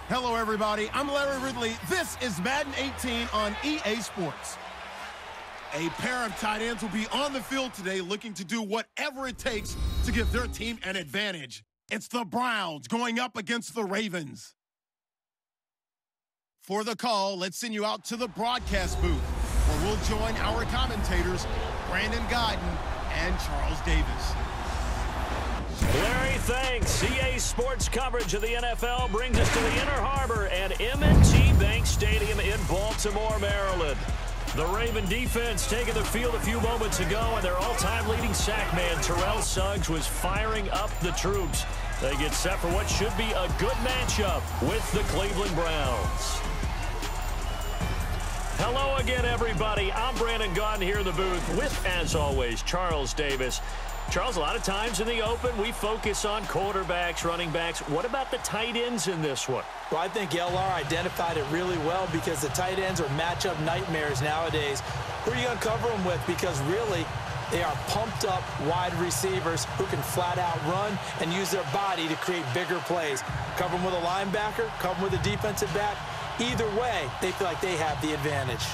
Hello, everybody. I'm Larry Ridley. This is Madden 18 on EA Sports. A pair of tight ends will be on the field today looking to do whatever it takes to give their team an advantage. It's the Browns going up against the Ravens. For the call, let's send you out to the broadcast booth, where we'll join our commentators, Brandon Guyton and Charles Davis. Larry, thanks. EA Sports coverage of the NFL brings us to the Inner Harbor at M&T Bank Stadium in Baltimore, Maryland. The Raven defense taking the field a few moments ago, and their all-time leading sack man, Terrell Suggs, was firing up the troops. They get set for what should be a good matchup with the Cleveland Browns. Hello again, everybody. I'm Brandon Guyton here in the booth with, as always, Charles Davis. Charles, a lot of times in the open, we focus on quarterbacks, running backs. What about the tight ends in this one? Well, I think LR identified it really well because the tight ends are matchup nightmares nowadays. Who are you going to cover them with? Because really, they are pumped up wide receivers who can flat out run and use their body to create bigger plays. Cover them with a linebacker, cover them with a defensive back. Either way, they feel like they have the advantage.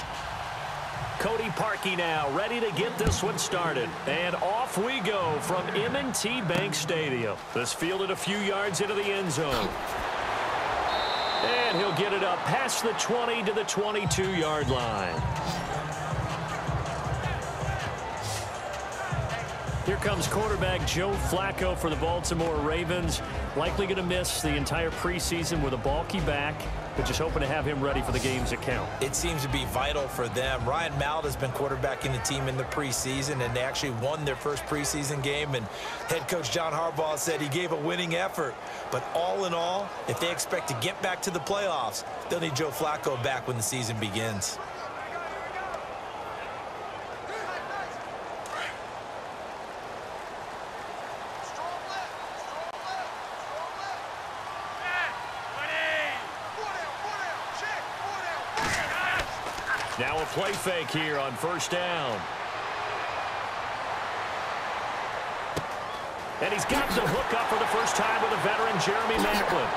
Cody Parkey now, ready to get this one started. And off we go from M&T Bank Stadium. This fielded a few yards into the end zone. And he'll get it up past the 20 to the 22-yard line. Here comes quarterback Joe Flacco for the Baltimore Ravens. Likely going to miss the entire preseason with a bulky back, but just hoping to have him ready for the game's account. It seems to be vital for them. Ryan Mallett has been quarterbacking the team in the preseason, and they actually won their first preseason game, and head coach John Harbaugh said he gave a winning effort. But all in all, if they expect to get back to the playoffs, they'll need Joe Flacco back when the season begins. Now a play fake here on first down. And he's got the hook up for the first time with a veteran, Jeremy Maclin.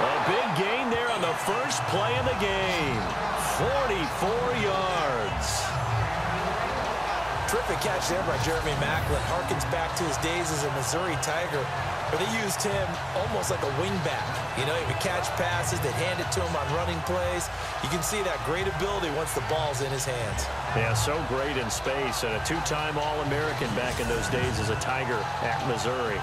A big gain there on the first play of the game. 44 yards. Terrific catch there by Jeremy Maclin. Harkens back to his days as a Missouri Tiger, where they used him almost like a wingback. You know, he would catch passes, they'd hand it to him on running plays. You can see that great ability once the ball's in his hands. Yeah, so great in space, and a two-time All-American back in those days as a Tiger at Missouri.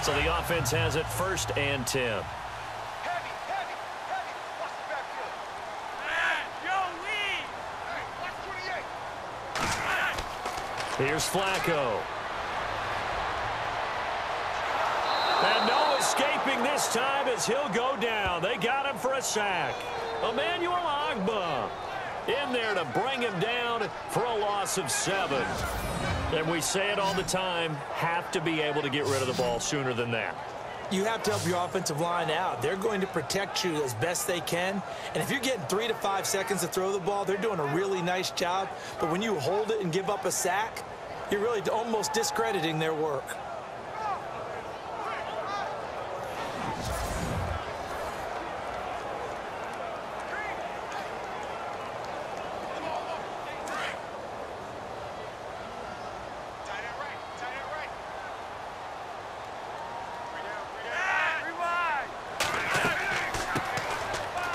So the offense has it 1st and 10. Here's Flacco. And no escaping this time as he'll go down. They got him for a sack. Emmanuel Ogbah in there to bring him down for a loss of 7. And we say it all the time, have to be able to get rid of the ball sooner than that. You have to help your offensive line out. They're going to protect you as best they can. And if you're getting 3 to 5 seconds to throw the ball, they're doing a really nice job. But when you hold it and give up a sack, you're really almost discrediting their work.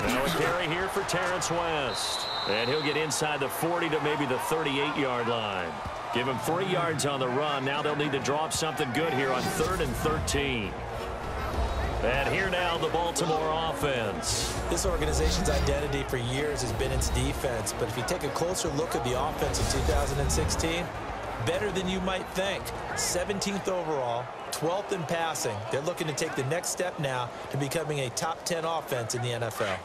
Now a carry here for Terrence West. And he'll get inside the 40 to maybe the 38-yard line. Give him 3 yards on the run. Now they'll need to draw up something good here on 3rd and 13. And here now the Baltimore offense. This organization's identity for years has been its defense. But if you take a closer look at the offense in 2016, better than you might think. 17th overall, 12th in passing. They're looking to take the next step now to becoming a top 10 offense in the NFL.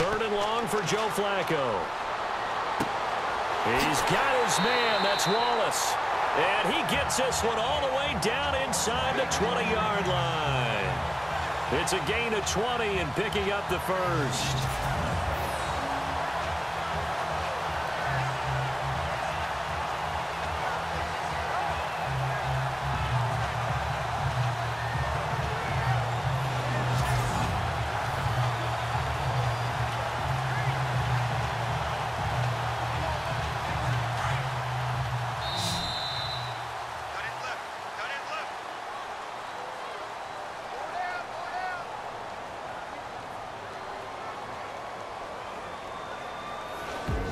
Third and long for Joe Flacco. He's got his man. That's Wallace. And he gets this one all the way down inside the 20-yard line. It's a gain of 20 and picking up the first.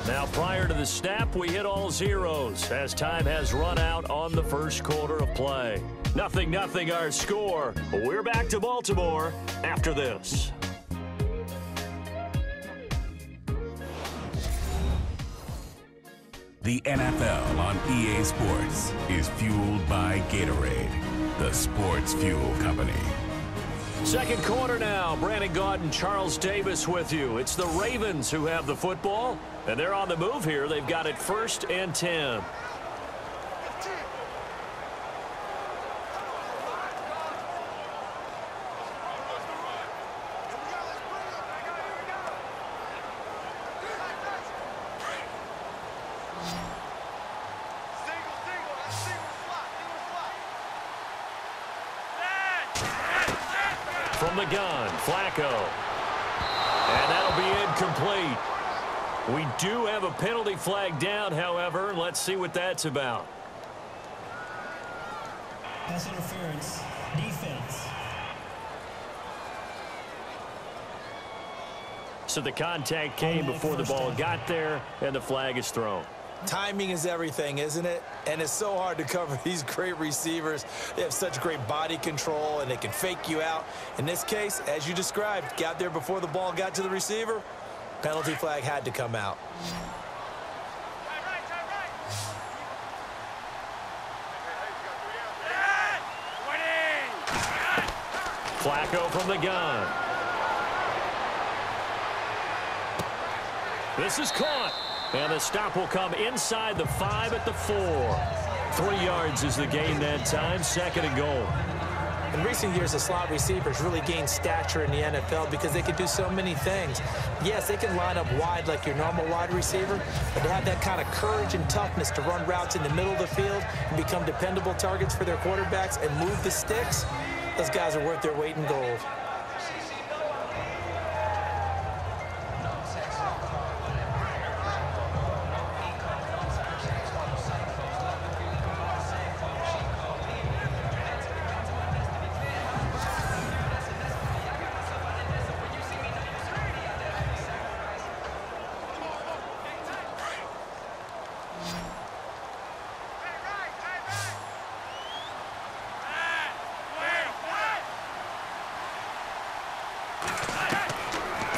Now, prior to the snap, we hit all zeros as time has run out on the first quarter of play. 0-0 our score. We're back to Baltimore after this. The NFL on EA Sports is fueled by Gatorade, the sports fuel company. Second quarter now. Brandon Gaudin, Charles Davis with you. It's the Ravens who have the football, and they're on the move here. They've got it 1st and 10. From the gun, Flacco. And that'll be incomplete. We do have a penalty flag down, however. Let's see what that's about. Pass interference, defense. So the contact came before the ball got there, and the flag is thrown. Timing is everything, isn't it? And it's so hard to cover these great receivers. They have such great body control, and they can fake you out. In this case, as you described, got there before the ball got to the receiver. Penalty flag had to come out. Flacco from the gun. This is caught. And the stop will come inside the 5 at the 4. 3 yards is the gain that time. 2nd and goal. In recent years, the slot receivers really gained stature in the NFL because they can do so many things. Yes, they can line up wide like your normal wide receiver, but to have that kind of courage and toughness to run routes in the middle of the field and become dependable targets for their quarterbacks and move the sticks, those guys are worth their weight in gold.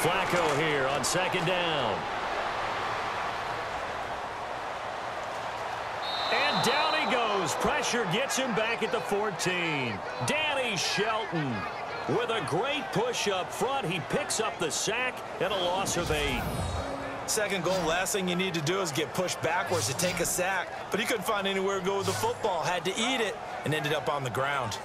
Flacco here on 2nd down. And down he goes. Pressure gets him back at the 14. Danny Shelton with a great push up front. He picks up the sack and a loss of 8. Second goal, last thing you need to do is get pushed backwards to take a sack. But he couldn't find anywhere to go with the football. Had to eat it and ended up on the ground.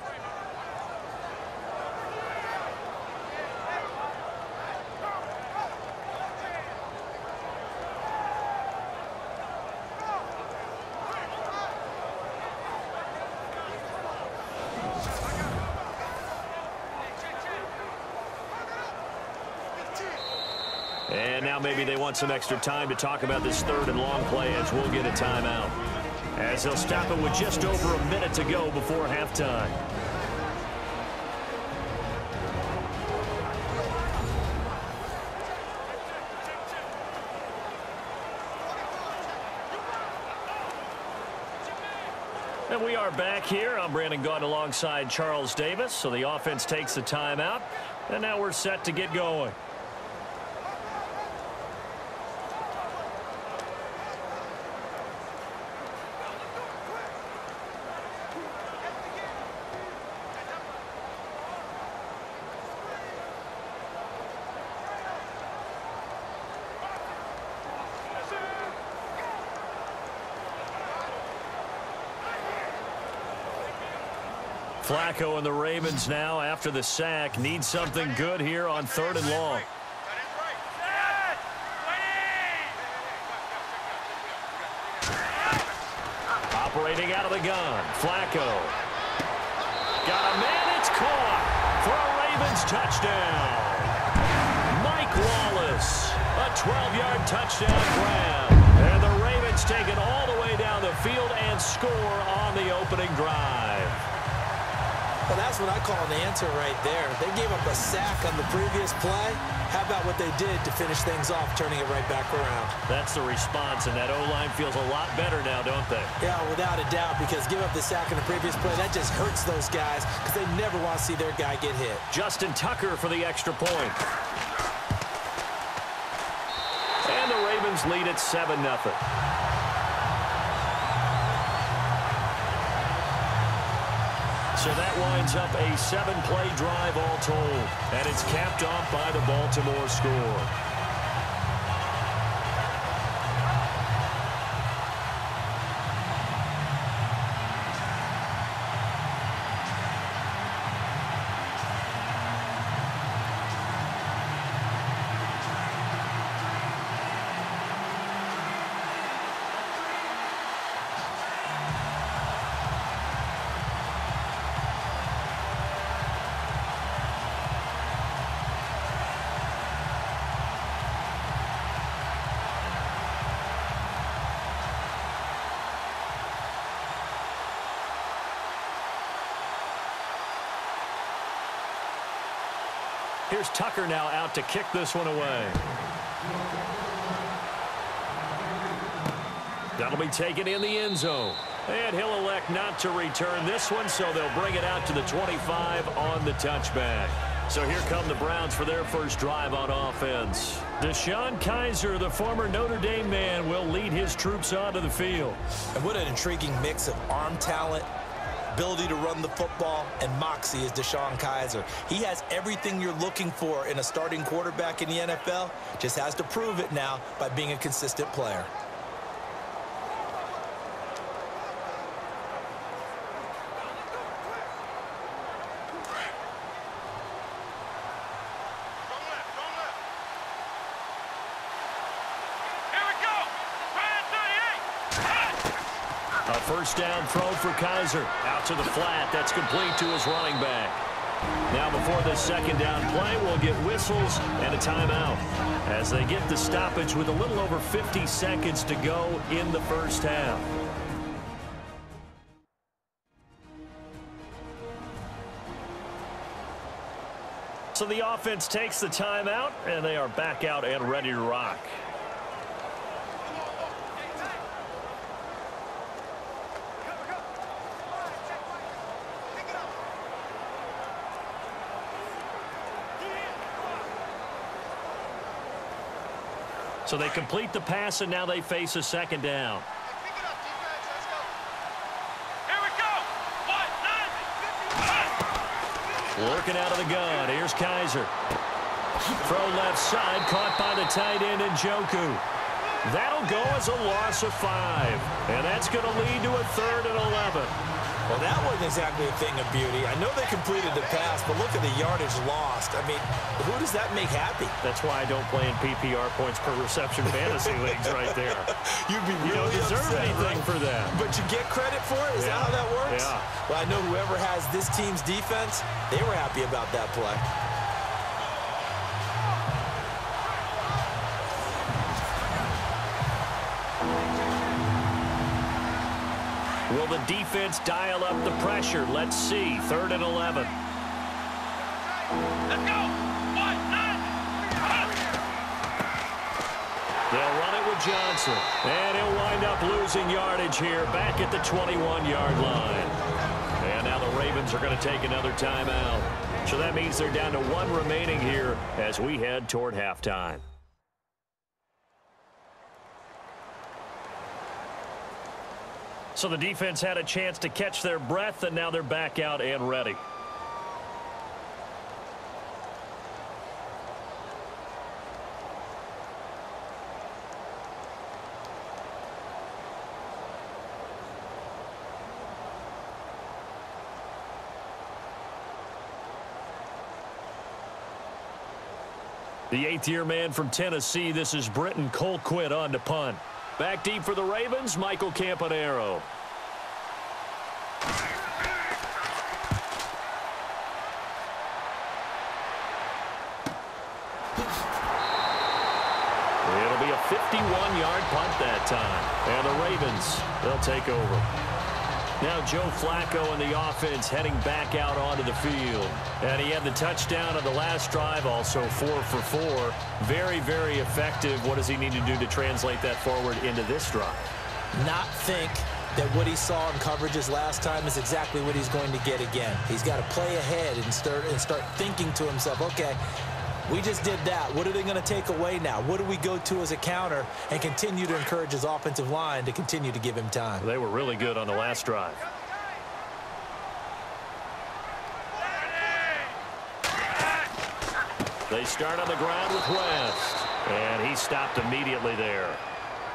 And now maybe they want some extra time to talk about this 3rd and long play as we'll get a timeout. As they'll stop it with just over a minute to go before halftime. And we are back here. I'm Brandon Gaudin alongside Charles Davis. So the offense takes the timeout. And now we're set to get going. Flacco and the Ravens now, after the sack, need something good here on 3rd and long. Operating out of the gun, Flacco. Got a man, it's caught for a Ravens touchdown. Mike Wallace, a 12-yard touchdown grab. And the Ravens take it all the way down the field and score on the opening drive. Well, that's what I call an answer right there. They gave up a sack on the previous play. How about what they did to finish things off, turning it right back around? That's the response, and that O-line feels a lot better now, don't they? Yeah, without a doubt, because give up the sack on the previous play, that just hurts those guys because they never want to see their guy get hit. Justin Tucker for the extra point. And the Ravens lead at 7-0. So that winds up a 7-play drive all told. And it's capped off by the Baltimore score. Here's Tucker now out to kick this one away. That'll be taken in the end zone. And he'll elect not to return this one, so they'll bring it out to the 25 on the touchback. So here come the Browns for their first drive on offense. DeShone Kizer, the former Notre Dame man, will lead his troops onto the field. And what an intriguing mix of arm talent, ability to run the football, and moxie is DeShone Kizer. He has everything you're looking for in a starting quarterback in the NFL. Just has to prove it now by being a consistent player. First down throw for Kizer. Out to the flat. That's complete to his running back. Now before this second down play, we'll get whistles and a timeout as they get the stoppage with a little over 50 seconds to go in the first half. So the offense takes the timeout, and they are back out and ready to rock. So they complete the pass, and now they face a second down. Here we go. Working out of the gun. Here's Kizer. Throw left side, caught by the tight end Njoku. That'll go as a loss of 5. And that's going to lead to a 3rd and 11. Well, that wasn't exactly a thing of beauty. I know they completed the pass, but look at the yardage lost. I mean, who does that make happy? That's why I don't play in PPR points per reception fantasy leagues right there. You'd be really you don't deserve upset, anything right? for that. But you get credit for it? Is that how that works? Yeah. Well, I know whoever has this team's defense, they were happy about that play. Will the defense dial up the pressure? Let's see. 3rd and 11. Let's go. They'll run it with Johnson. And he'll wind up losing yardage here back at the 21-yard line. And now the Ravens are going to take another timeout. So that means they're down to 1 remaining here as we head toward halftime. So the defense had a chance to catch their breath, and now they're back out and ready. The eighth-year man from Tennessee, this is Britton Colquitt on to punt. Back deep for the Ravens, Michael Campanaro. It'll be a 51-yard punt that time. And the Ravens, they'll take over. Now Joe Flacco and the offense heading back out onto the field. And he had the touchdown on the last drive, also 4 for 4. Very, very effective. What does he need to do to translate that forward into this drive? Not think that what he saw in coverages last time is exactly what he's going to get again. He's got to play ahead and start thinking to himself, okay, we just did that. What are they going to take away now? What do we go to as a counter? And continue to encourage his offensive line to continue to give him time. They were really good on the last drive. They start on the ground with West. And he stopped immediately there.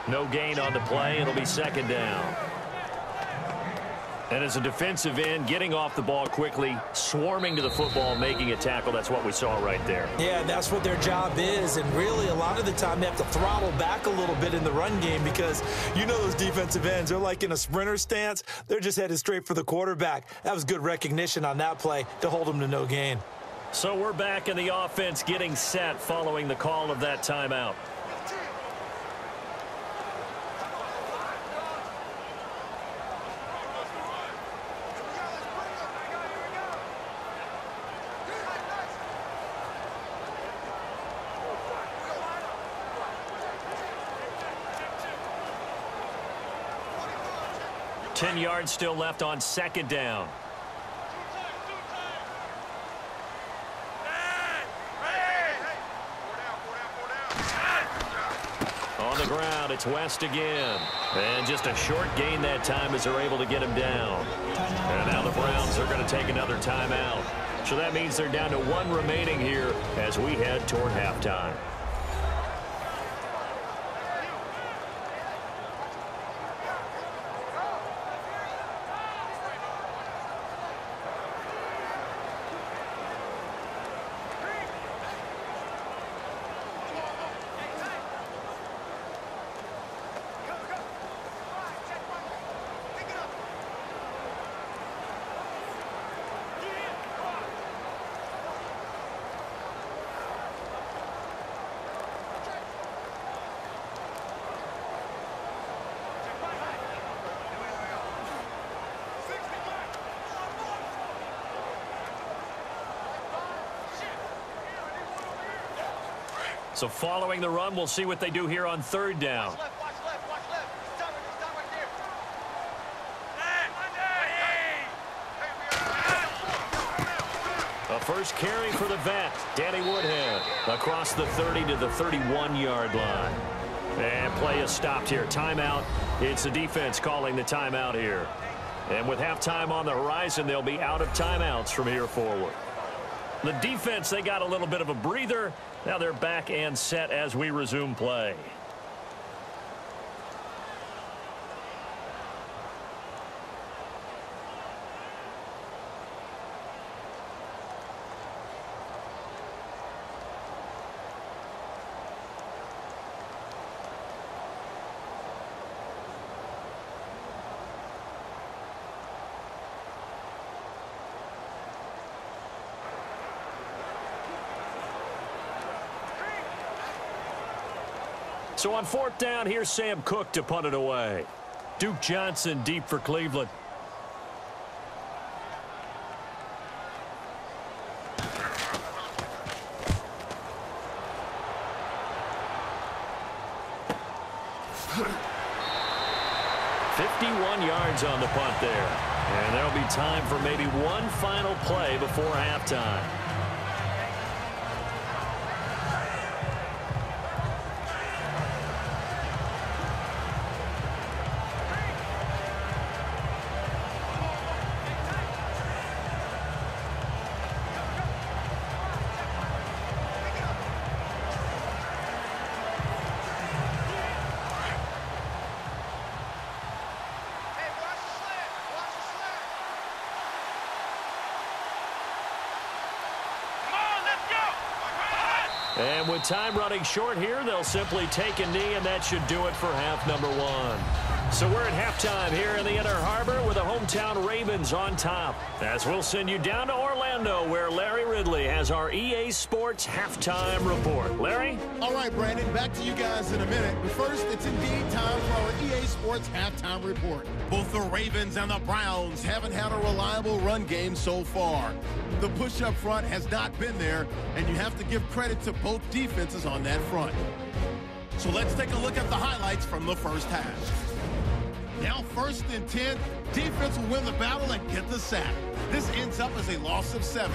No gain on the play. It'll be second down. And as a defensive end, getting off the ball quickly, swarming to the football, making a tackle, that's what we saw right there. Yeah, that's what their job is. And really, a lot of the time, they have to throttle back a little bit in the run game because you know those defensive ends, they're like in a sprinter stance. They're just headed straight for the quarterback. That was good recognition on that play to hold them to no gain. So we're back in the offense getting set following the call of that timeout. Ten yards still left on second down. On the ground, it's West again. And just a short gain that time as they're able to get him down. And now the Browns are going to take another timeout. So that means they're down to one remaining here as we head toward halftime. So following the run, we'll see what they do here on third down. A first carry for the vet, Danny Woodhead, across the 30 to the 31-yard line. And play is stopped here. Timeout. It's the defense calling the timeout here. And with halftime on the horizon, they'll be out of timeouts from here forward. The defense, they got a little bit of a breather. Now they're back and set as we resume play. So on fourth down, here's Sam Cook to punt it away. Duke Johnson deep for Cleveland. "51 yards on the punt there. And there'll be time for maybe one final play before halftime. And with time running short here, they'll simply take a knee, and that should do it for half number one. So we're at halftime here in the Inner Harbor with the hometown Ravens on top. As we'll send you down to Orlando, where Larry Ridley has our EA Sports halftime report. Larry? All right, Brandon, back to you guys in a minute. But first, it's indeed time for our EA Sports halftime report. Both the Ravens and the Browns haven't had a reliable run game so far. The push up front has not been there, and you have to give credit to both defenses on that front. So let's take a look at the highlights from the first half. Now 1st and 10, defense will win the battle and get the sack. This ends up as a loss of 7.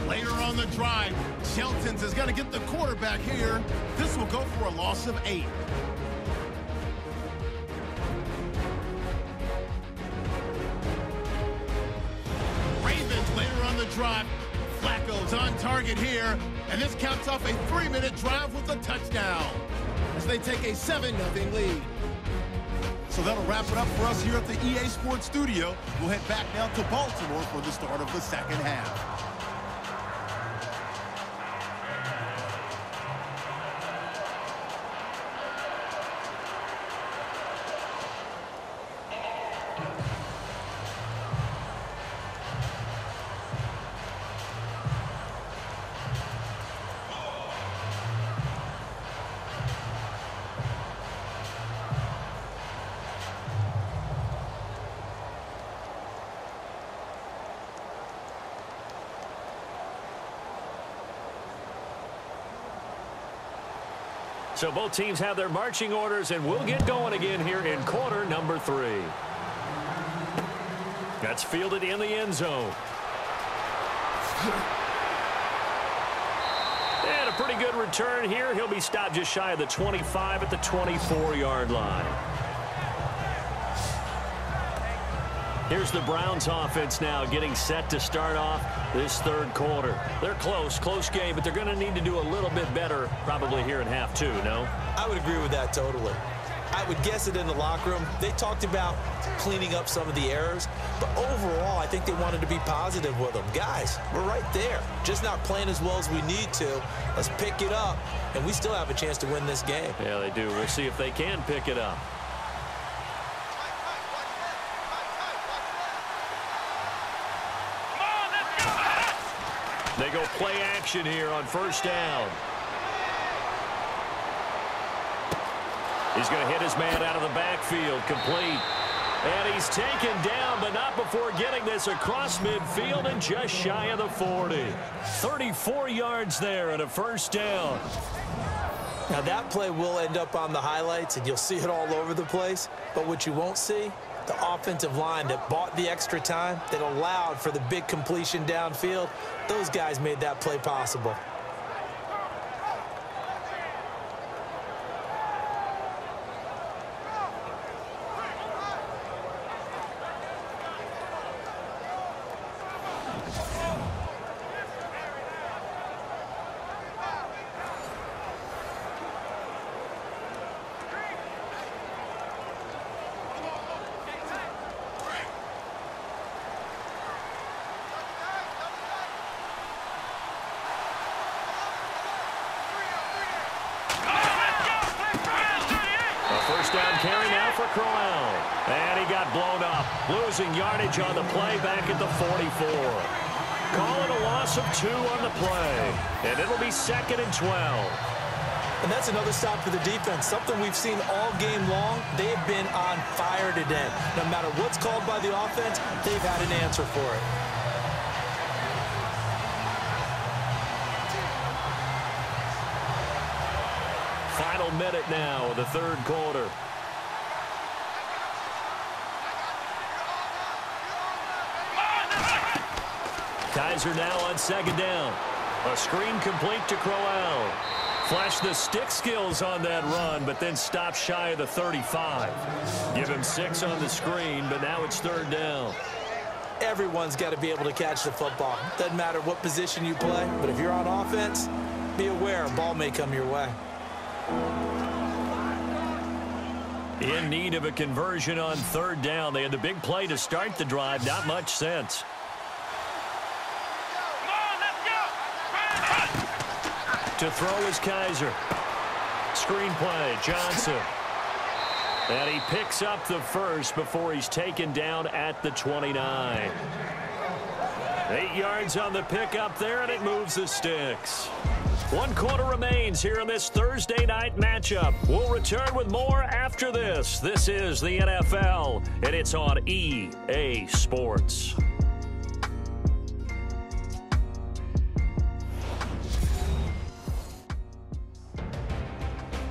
Later on the drive, Shelton's is going to get the quarterback here. This will go for a loss of 8. Ravens later on the drive. Flacco's on target here, and this caps off a 3-minute drive with a touchdown as they take a 7-0 lead. So that'll wrap it up for us here at the EA Sports Studio. We'll head back now to Baltimore for the start of the second half. So both teams have their marching orders, and we'll get going again here in quarter number 3. That's fielded in the end zone. And a pretty good return here. He'll be stopped just shy of the 25 at the 24-yard line. Here's the Browns offense now getting set to start off this third quarter. They're close game, but they're going to need to do a little bit better probably here in half 2, no? I would agree with that totally. I would guess it in the locker room. They talked about cleaning up some of the errors, but overall, I think they wanted to be positive with them. Guys, we're right there. Just not playing as well as we need to. Let's pick it up, and we still have a chance to win this game. Yeah, they do. We'll see if they can pick it up. They go play action here on first down. He's going to hit his man out of the backfield, complete. And he's taken down, but not before getting this across midfield and just shy of the 40. 34 yards there and a first down. Now that play will end up on the highlights, and you'll see it all over the place. But what you won't see, the offensive line that bought the extra time, that allowed for the big completion downfield, those guys made that play possible. Down carry now for Crowell. And he got blown up. Losing yardage on the play back at the 44. Call it a loss of 2 on the play. And it'll be 2nd and 12. And that's another stop for the defense. Something we've seen all game long. They have been on fire today. No matter what's called by the offense, they've had an answer for it. Final minute now of the third quarter. Kaiser now on 2nd down. A screen complete to Crowell. Flash the stick skills on that run, but then stop shy of the 35. Give him 6 on the screen, but now it's 3rd down. Everyone's got to be able to catch the football. Doesn't matter what position you play, but if you're on offense, be aware a ball may come your way. In need of a conversion on 3rd down. They had the big play to start the drive. Not much sense. To throw is Kaiser. Screenplay, Johnson. And he picks up the first before he's taken down at the 29. 8 yards on the pickup there, and it moves the sticks. 1 quarter remains here in this Thursday night matchup. We'll return with more after this. This is the NFL, and it's on EA Sports.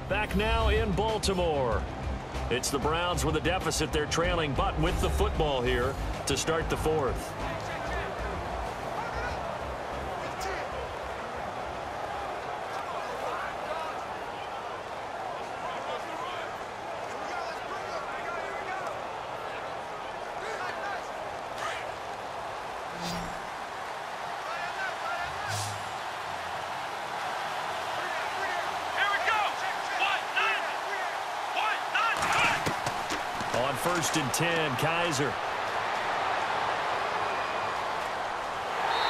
Back now in Baltimore. It's the Browns with a deficit. They're trailing, but with the football here to start the fourth. On 1st and 10, Kaiser.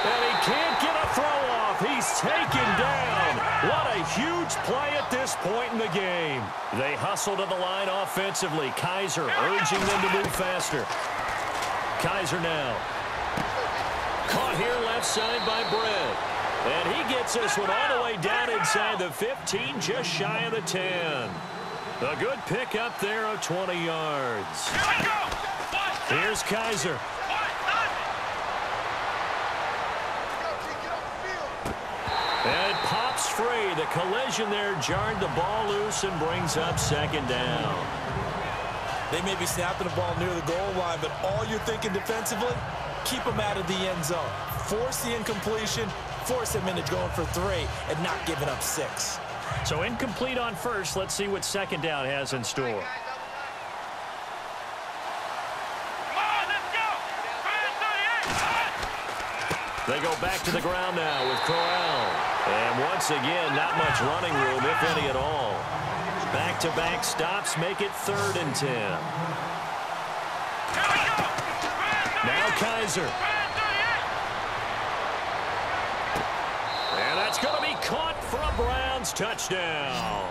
And he can't get a throw off. He's taken down. What a huge play at this point in the game. They hustle to the line offensively. Kaiser urging them to move faster. Kaiser now. Caught here left side by Brett. And he gets this one all the way down inside the 15, just shy of the 10. A good pick up there of 20 yards. Here's Kaiser. And it pops free. The collision there jarred the ball loose and brings up 2nd down. They may be snapping the ball near the goal line, but all you're thinking defensively, keep them out of the end zone. Force the incompletion, force them into going for 3, and not giving up 6. So incomplete on first. Let's see what 2nd down has in store. They go back to the ground now with Corral. And once again, not much running room, if any at all. Back-to-back stops make it 3rd and 10. Now Kaiser. And that's going to be caught for a Browns touchdown.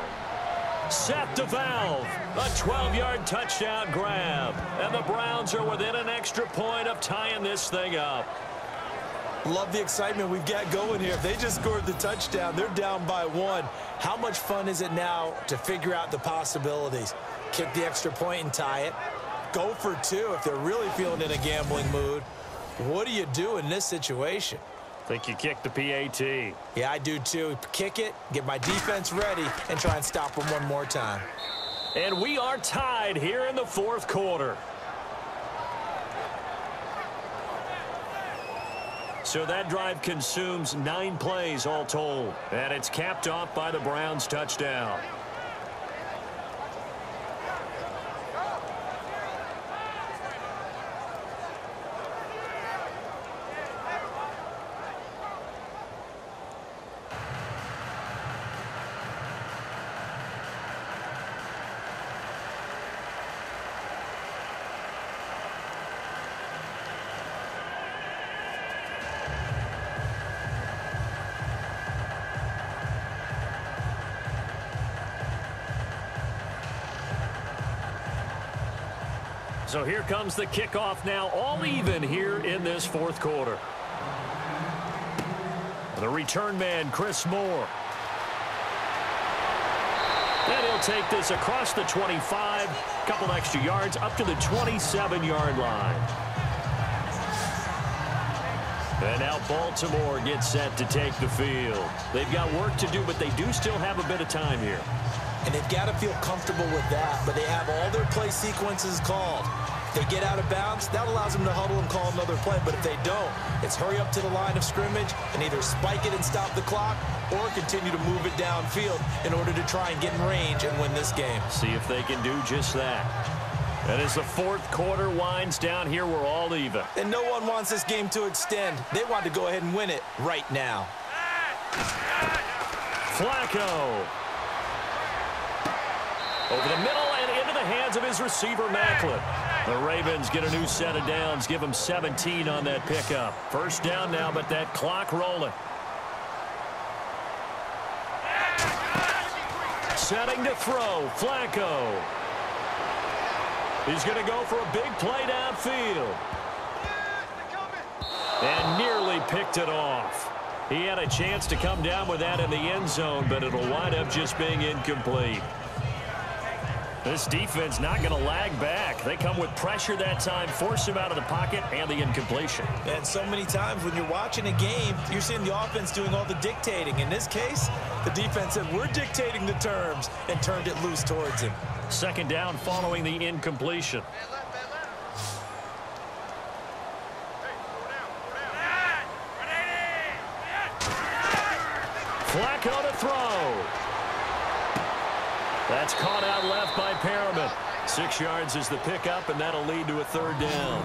Set the valve. A 12-yard touchdown grab. And the Browns are within an extra point of tying this thing up. Love the excitement we've got going here. If they just scored the touchdown, they're down by 1. How much fun is it now to figure out the possibilities? Kick the extra point and tie it. Go for 2 if they're really feeling in a gambling mood. What do you do in this situation? I think you kick the PAT. Yeah, I do too. Kick it, get my defense ready, and try and stop them one more time. And we are tied here in the 4th quarter. So that drive consumes 9 plays all told. And it's capped off by the Browns touchdown. So here comes the kickoff now, all even here in this 4th quarter. The return man, Chris Moore. And he'll take this across the 25, couple extra yards up to the 27-yard line. And now Baltimore gets set to take the field. They've got work to do, but they do still have a bit of time here. And they've got to feel comfortable with that, but they have all their play sequences called. If they get out of bounds, that allows them to huddle and call another play. But if they don't, it's hurry up to the line of scrimmage and either spike it and stop the clock or continue to move it downfield in order to try and get in range and win this game. See if they can do just that. And as the 4th quarter winds down here, we're all even. And no one wants this game to extend. They want to go ahead and win it right now. Flacco. Over the middle and into the hands of his receiver, Macklin. The Ravens get a new set of downs, give them 17 on that pickup. 1st down now, but that clock rolling. heading to throw. Flacco. He's going to go for a big play downfield. And nearly picked it off. He had a chance to come down with that in the end zone, but it'll wind up just being incomplete. This defense not going to lag back. They come with pressure that time, force him out of the pocket, and the incompletion. And so many times when you're watching a game, you're seeing the offense doing all the dictating. In this case, the defense said, we're dictating the terms, and turned it loose towards him. Second down following the incompletion. Flacco to throw. That's caught out left by Perriman. 6 yards is the pickup, and that'll lead to a third down.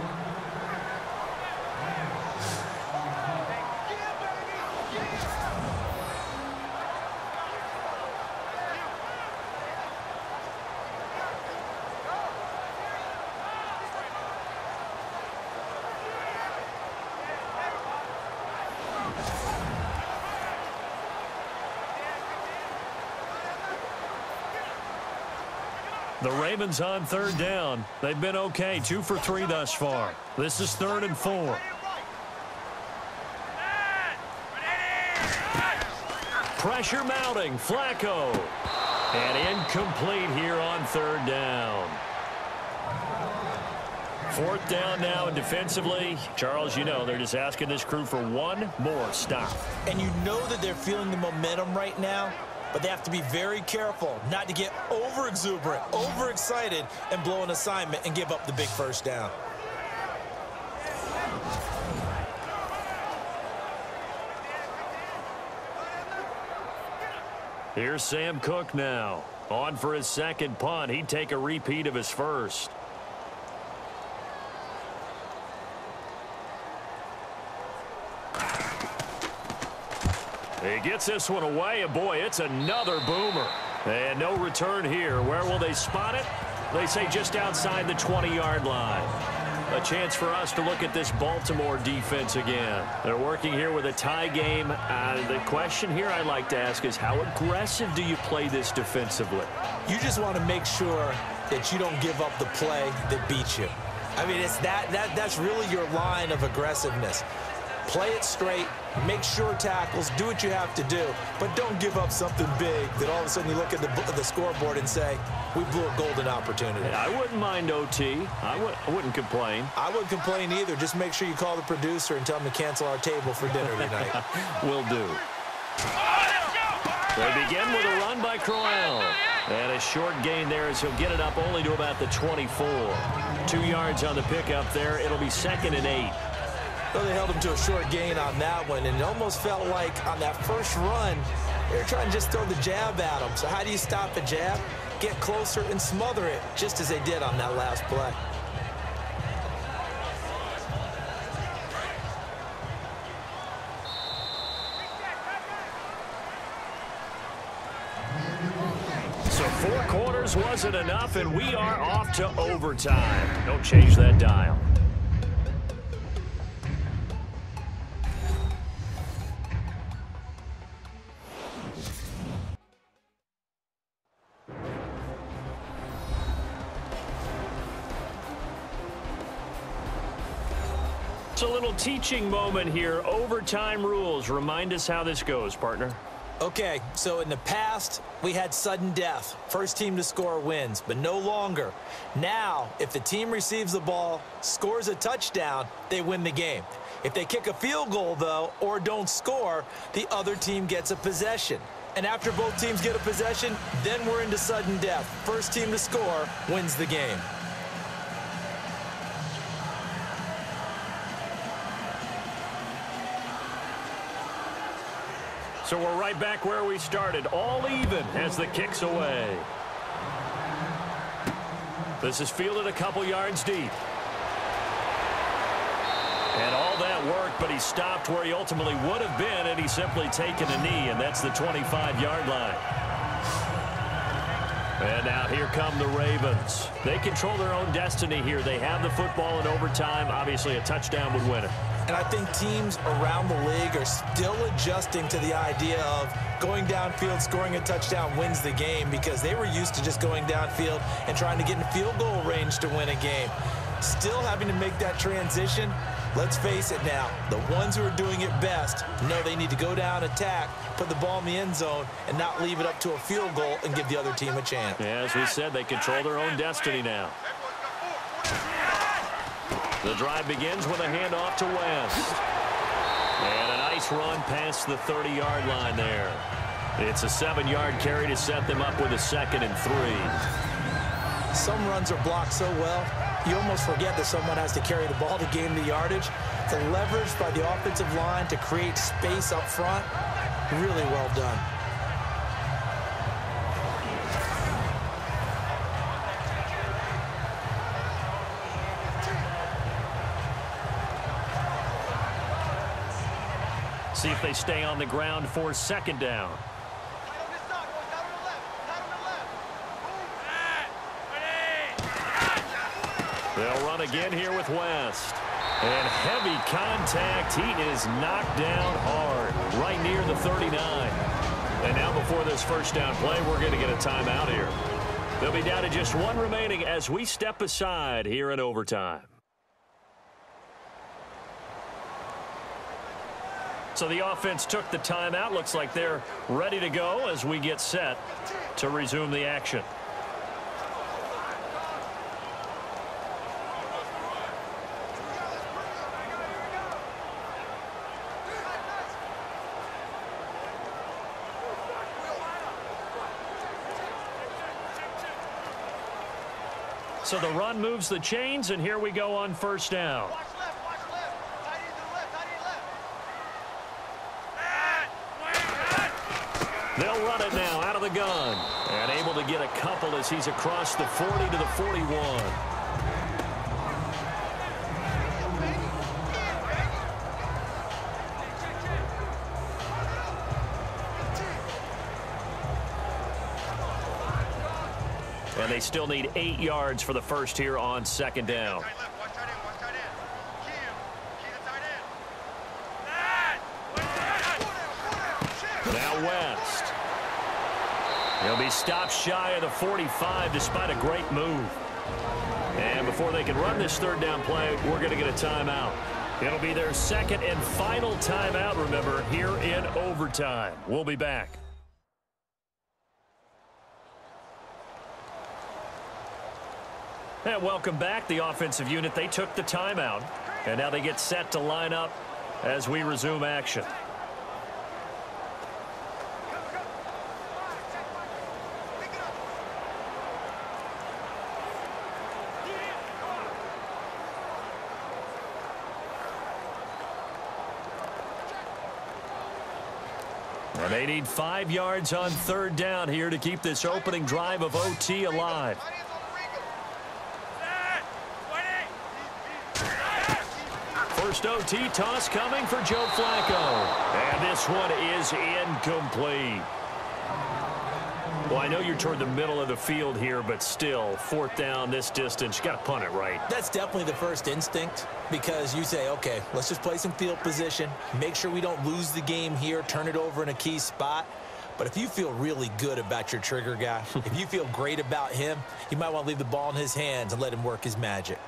The Ravens on third down. They've been okay, 2 for 3 thus far. This is 3rd and 4. Pressure mounting. Flacco. And incomplete here on third down. 4th down now, and defensively, Charles, you know, they're just asking this crew for one more stop. And you know that they're feeling the momentum right now, but they have to be very careful not to get over-exuberant, over-excited, and blow an assignment and give up the big first down. Here's Sam Cook now. On for his second punt. He'd take a repeat of his first. He gets this one away, and boy, it's another boomer. And no return here. Where will they spot it? They say just outside the 20-yard line. A chance for us to look at this Baltimore defense again. They're working here with a tie game. The question here I'd like to ask is, how aggressive do you play this defensively? You just want to make sure that you don't give up the play that beats you. I mean, it's that's really your line of aggressiveness. Play it straight, make sure tackles, do what you have to do, but don't give up something big that all of a sudden you look at the scoreboard and say, we blew a golden opportunity. I wouldn't mind OT. I wouldn't complain. I wouldn't complain either. Just make sure you call the producer and tell him to cancel our table for dinner tonight. Will do. They begin with a run by Crowell. And a short gain there as he'll get it up only to about the 24. 2 yards on the pickup there. It'll be 2nd and 8. Well, they held him to a short gain on that one, and it almost felt like on that first run, they were trying to just throw the jab at him. So how do you stop a jab? Get closer and smother it, just as they did on that last play. So 4 quarters wasn't enough, and we are off to overtime. Don't change that dial. It's a little teaching moment here. Overtime rules. Remind us how this goes, partner. Okay, so in the past, we had sudden death. First team to score wins, but no longer. Now, if the team receives the ball, scores a touchdown, they win the game. If they kick a field goal, though, or don't score, the other team gets a possession. And after both teams get a possession, then we're into sudden death. First team to score wins the game. So we're right back where we started, all even as the kick's away. This is fielded a couple yards deep. And all that work, but he stopped where he ultimately would have been, and he's simply taken a knee, and that's the 25-yard line. And now here come the Ravens. They control their own destiny here. They have the football in overtime. Obviously, a touchdown would win it. And I think teams around the league are still adjusting to the idea of going downfield, scoring a touchdown wins the game, because they were used to just going downfield and trying to get in field goal range to win a game. Still having to make that transition. Let's face it now, the ones who are doing it best know they need to go down, attack, put the ball in the end zone, and not leave it up to a field goal and give the other team a chance. Yeah, as we said, they control their own destiny now. The drive begins with a handoff to West. And a nice run past the 30-yard line there. It's a 7-yard carry to set them up with a 2nd and 3. Some runs are blocked so well, you almost forget that someone has to carry the ball to gain the yardage. The leverage by the offensive line to create space up front, really well done. See if they stay on the ground for 2nd down. They'll run again here with West. And heavy contact. He is knocked down hard, right near the 39. And now before this 1st down play, we're going to get a timeout here. They'll be down to just 1 remaining as we step aside here in overtime. So the offense took the timeout. Looks like they're ready to go as we get set to resume the action. So the run moves the chains, and here we go on 1st down. They'll run it now out of the gun. And able to get a couple as he's across the 40 to the 41. And they still need 8 yards for the 1st here on 2nd down. Now West. He'll be stopped shy of the 45 despite a great move. And before they can run this 3rd down play, we're going to get a timeout. It'll be their 2nd and final timeout, remember, here in overtime. We'll be back. And welcome back. The offensive unit, they took the timeout. And now they get set to line up as we resume action. And they need 5 yards on 3rd down here to keep this opening drive of OT alive. First OT toss coming for Joe Flacco. And this one is incomplete. Well, I know you're toward the middle of the field here, but still, 4th down this distance, you got to punt it right. That's definitely the first instinct, because you say, okay, let's just play some field position, make sure we don't lose the game here, turn it over in a key spot. But if you feel really good about your trigger guy, if you feel great about him, you might want to leave the ball in his hands and let him work his magic.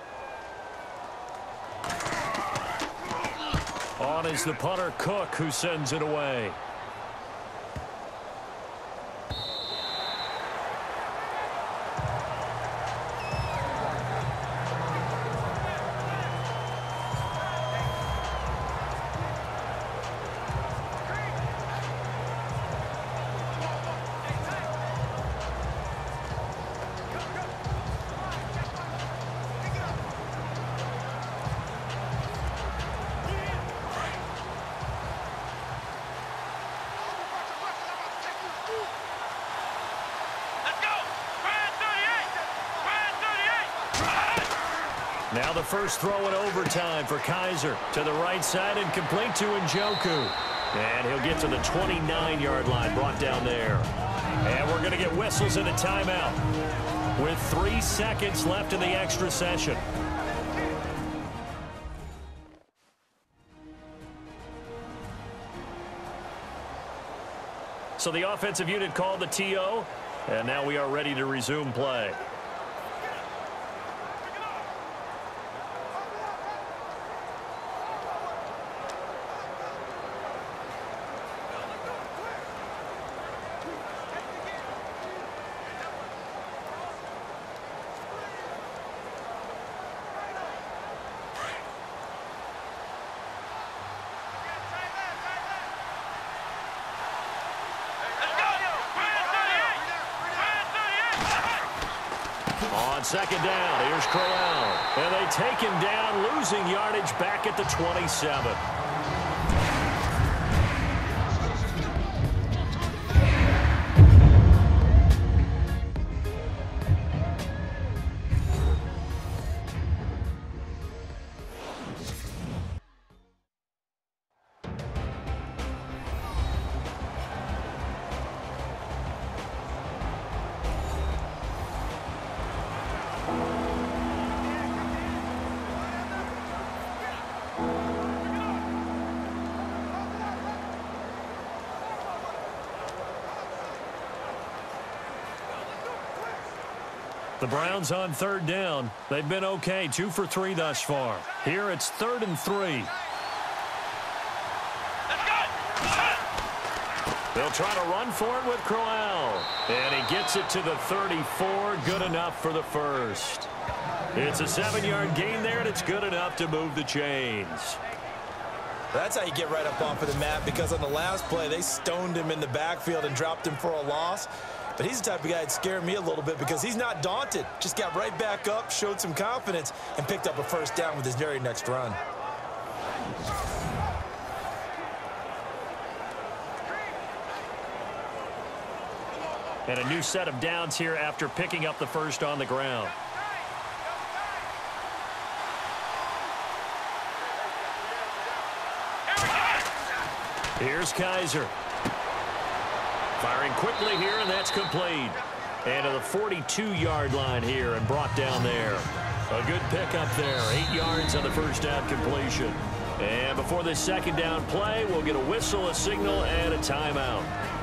On is the punter, Cook, who sends it away. Now the first throw in overtime for Kaiser. To the right side and complete to Njoku. And he'll get to the 29-yard line, brought down there. And we're going to get whistles and a timeout with 3 seconds left in the extra session. So the offensive unit called the TO, and now we are ready to resume play. On second down, here's Crowell. And they take him down, losing yardage back at the 27. The Browns on third down. They've been okay, 2 for 3 thus far. Here it's 3rd and 3. They'll try to run for it with Crowell. And he gets it to the 34. Good enough for the first. It's a 7-yard gain there, and it's good enough to move the chains. That's how you get right up off of the mat, because on the last play, they stoned him in the backfield and dropped him for a loss. But he's the type of guy that scared me a little bit because he's not daunted. Just got right back up, showed some confidence, and picked up a first down with his very next run. And a new set of downs here after picking up the first on the ground. Here's Kaiser. Firing quickly here, and that's complete. And to the 42-yard line here and brought down there. A good pickup there. 8 yards on the first down completion. And before this second down play, we'll get a whistle, a signal, and a timeout.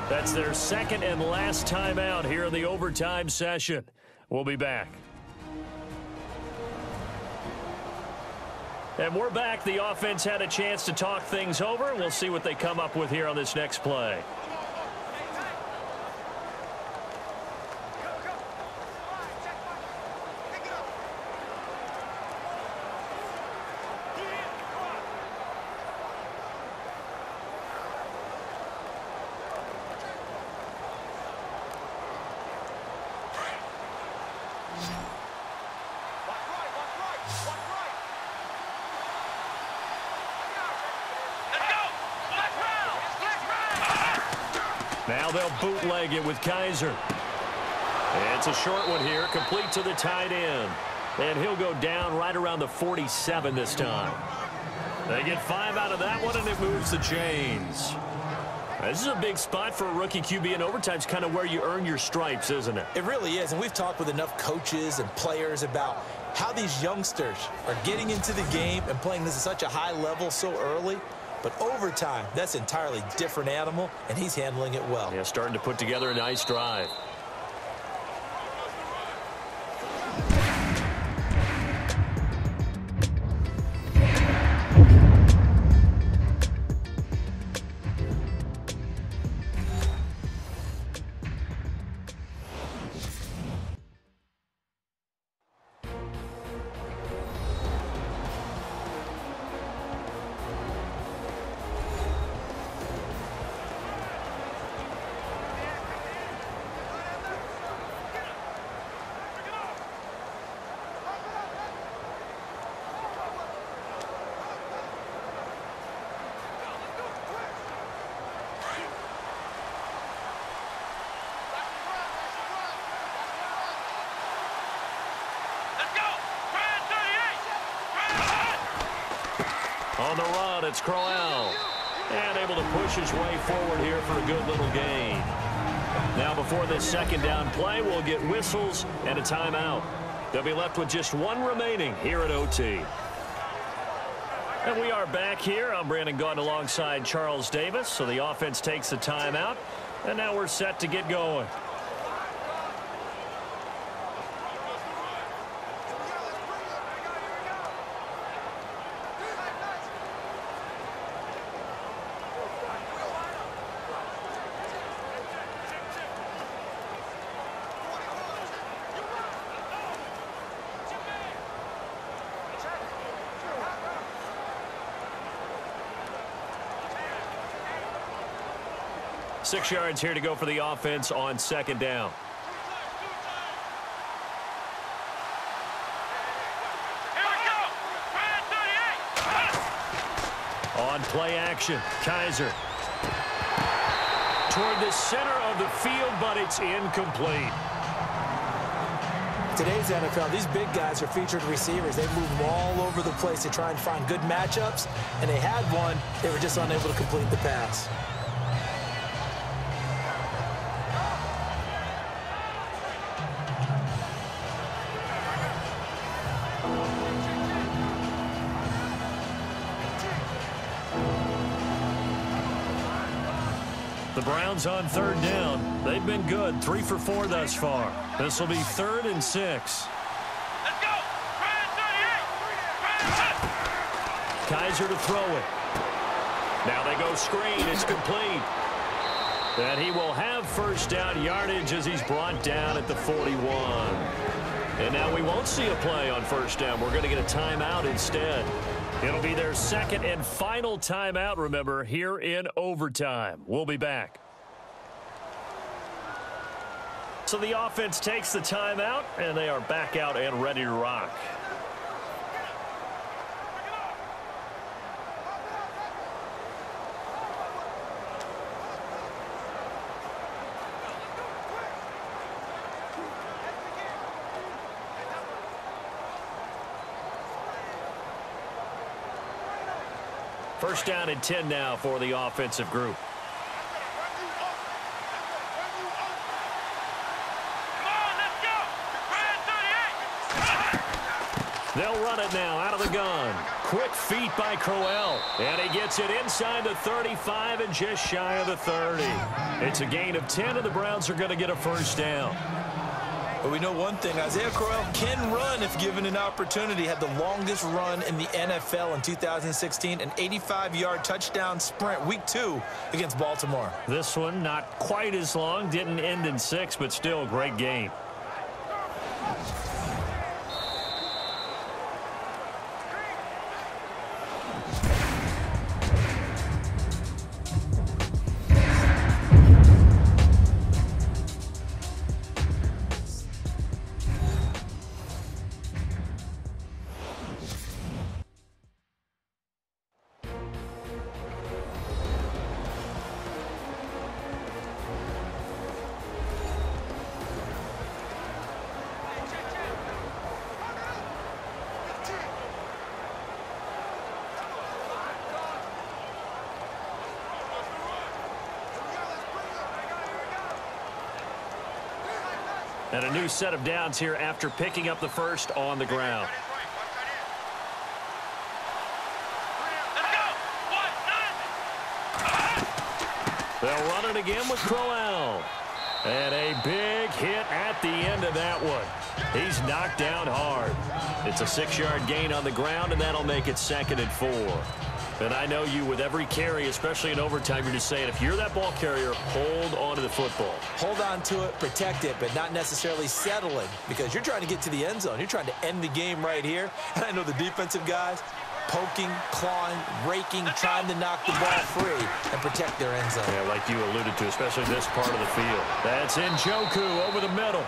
That's their second and last timeout here in the overtime session. We'll be back. And we're back. The offense had a chance to talk things over. We'll see what they come up with here on this next play. Now they'll bootleg it with Kaiser. And it's a short one here, complete to the tight end. And he'll go down right around the 47 this time. They get 5 out of that one, and it moves the chains. This is a big spot for a rookie QB, and overtime's kind of where you earn your stripes, isn't it? It really is, and we've talked with enough coaches and players about how these youngsters are getting into the game and playing this at such a high level so early. But overtime, that's an entirely different animal, and he's handling it well. Yeah, starting to put together a nice drive. On the run, it's Crowell. And able to push his way forward here for a good little gain. Now before this second down play, we'll get whistles and a timeout. They'll be left with just one remaining here at OT. And we are back here. I'm Brandon Gaudin alongside Charles Davis. So the offense takes the timeout. And now we're set to get going. Six yards here to go for the offense on second down. On play action, Kaiser. Toward the center of the field, but it's incomplete. Today's NFL, these big guys are featured receivers. They move all over the place to try and find good matchups, and they had one. They were just unable to complete the pass. The Browns on third down. They've been good, 3 for 4 thus far. This will be 3rd and 6. Let's go! Kaiser to throw it. Now they go screen. It's complete. And he will have first down yardage as he's brought down at the 41. And now we won't see a play on first down. We're going to get a timeout instead. It'll be their second and final timeout, remember, here in overtime. We'll be back. So the offense takes the timeout, and they are back out and ready to rock. First down and 10 now for the offensive group. They'll run it now out of the gun. Quick feet by Crowell. And he gets it inside the 35 and just shy of the 30. It's a gain of 10, and the Browns are going to get a first down. But we know one thing, Isaiah Crowell can run if given an opportunity. Had the longest run in the NFL in 2016, an 85-yard touchdown sprint, week 2 against Baltimore. This one not quite as long, didn't end in 6, but still a great game. And a new set of downs here after picking up the first on the ground. They'll run it again with Crowell. And a big hit at the end of that one. He's knocked down hard. It's a 6-yard gain on the ground, and that'll make it 2nd and 4. And I know you, with every carry, especially in overtime, you're just saying, if you're that ball carrier, hold on to the football. Hold on to it, protect it, but not necessarily settle it, because you're trying to get to the end zone. You're trying to end the game right here. And I know the defensive guys, poking, clawing, raking, trying to knock the ball free and protect their end zone. Yeah, like you alluded to, especially this part of the field. That's Njoku over the middle.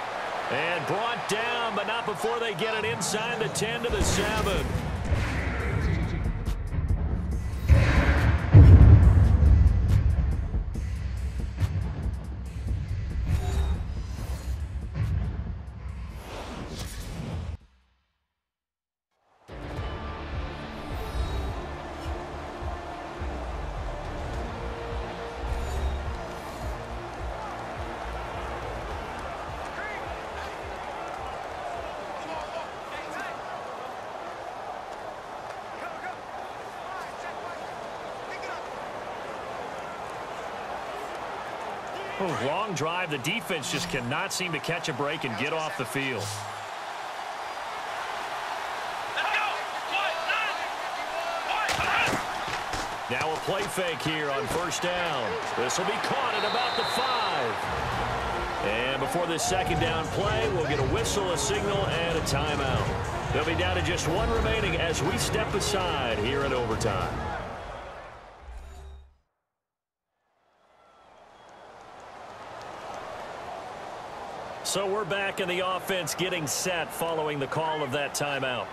And brought down, but not before they get it inside the 10 to the 7. Oh, long drive. The defense just cannot seem to catch a break and get off the field. Now a play fake here on first down. This will be caught at about the 5. And before this second down play, we'll get a whistle, a signal, and a timeout. They'll be down to just one remaining as we step aside here in overtime. So we're back in the offense getting set following the call of that timeout.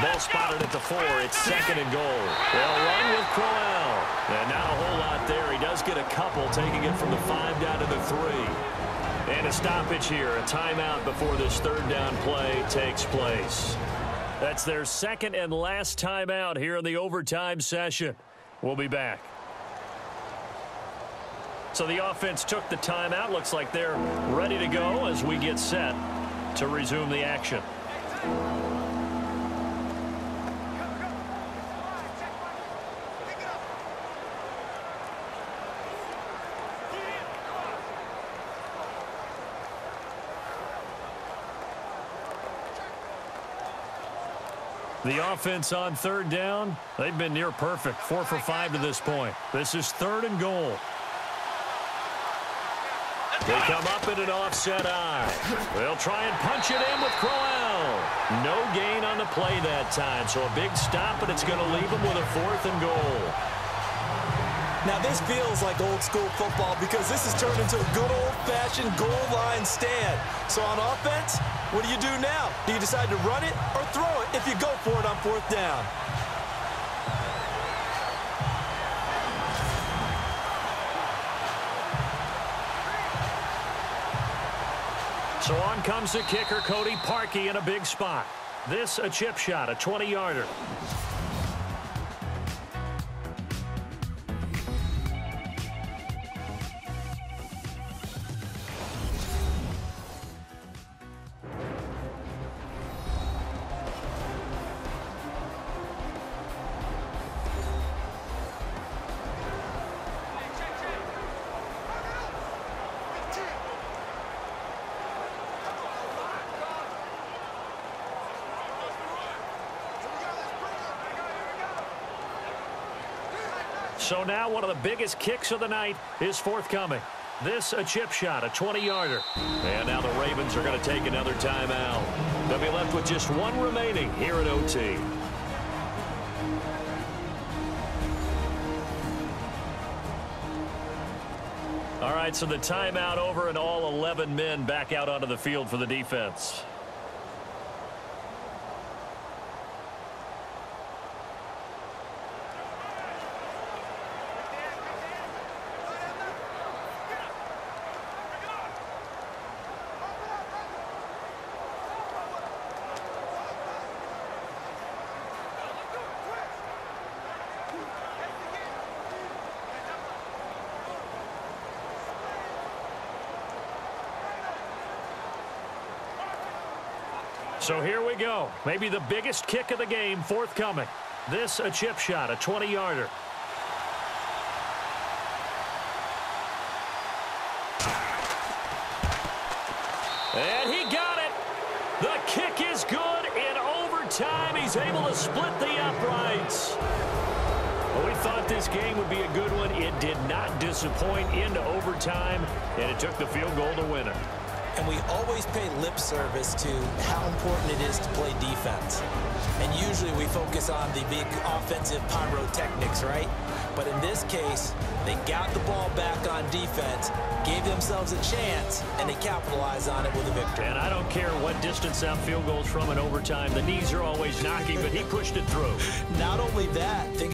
Ball spotted at the 4. It's 2nd and goal. They'll run with Crowell. And not a whole lot there. He does get a couple, taking it from the 5 down to the 3. And a stoppage here. A timeout before this third down play takes place. That's their second and last timeout here in the overtime session. We'll be back. So the offense took the timeout. Looks like they're ready to go as we get set to resume the action. The offense on third down, they've been near perfect, 4 for 5 to this point. This is 3rd and goal. They come up in an offset eye. They'll try and punch it in with Crowell. No gain on the play that time, so a big stop, but it's going to leave them with a 4th and goal. Now, this feels like old school football because this has turned into a good old-fashioned goal line stand. So on offense, what do you do now? Do you decide to run it or throw it if you go for it on 4th down? So on comes the kicker, Cody Parkey, in a big spot. This a chip shot, a 20-yarder. So now one of the biggest kicks of the night is forthcoming. This a chip shot, a 20-yarder. And now the Ravens are going to take another timeout. They'll be left with just one remaining here at OT. All right, so the timeout over and all 11 men back out onto the field for the defense. So here we go. Maybe the biggest kick of the game forthcoming. This a chip shot, a 20-yarder. And he got it. The kick is good in overtime. He's able to split the uprights. Well, we thought this game would be a good one. It did not disappoint into overtime, and it took the field goal to win it. And we always pay lip service to how important it is to play defense. And usually we focus on the big offensive pyrotechnics, right? But in this case, they got the ball back on defense, gave themselves a chance, and they capitalized on it with a victory. And I don't care what distance that field goes from in overtime. The knees are always knocking, but he pushed it through. Not only that, think